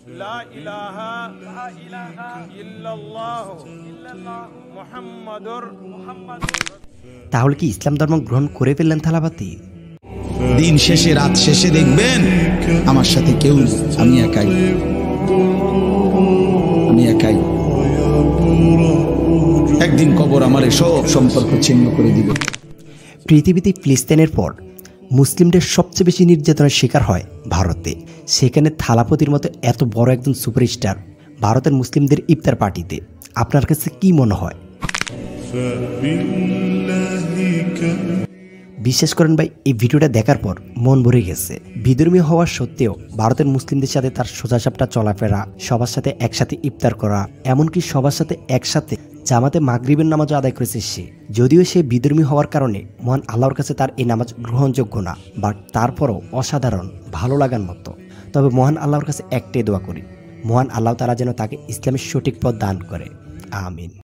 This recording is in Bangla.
লা ইলাহা ইল্লাল্লাহু মুহাম্মাদুর। তাহলে কি ইসলাম ধর্ম গ্রহণ করে ফেললেন থালাপাতি? দিন শেষে, রাত শেষে দেখবেন আমার সাথে কেউ, আমি একাই, একদিন কবর আমারে সব সম্পর্ক ছিন্ন করে দিবে। পৃথিবীতে ফিলিস্তিনের পর মুসলিমদের সবচেয়ে বেশি নির্যাতনের শিকার হয় ভারতে। সেখানে থালাপতির মতো এত বড় একজন সুপারস্টার ভারতের মুসলিমদের ইফতার পার্টিতে, আপনার কাছে কি মনে হয়? বিশ্বাস করেন ভাই, এই ভিডিওটা দেখার পর মন ভরে গেছে। বিধর্মী হওয়ার সত্ত্বেও ভারতের মুসলিমদের সাথে তার সোজাসাপটা চলাফেরা, সবার সাথে একসাথে ইফতার করা, এমনকি সবার সাথে একসাথে জামাতে মাগরিবের নামাজও আদায় করেছে সে। যদিও সে বিধর্মী হওয়ার কারণে মহান আল্লাহর কাছে তার এই নামাজ গ্রহণযোগ্য না, বাট তারপরও অসাধারণ, ভালো লাগার মতো। তবে মহান আল্লাহর কাছে একটাই দোয়া করি, মহান আল্লাহ তাআলা যেন তাকে ইসলামের সঠিক পথ দান করে। আমিন।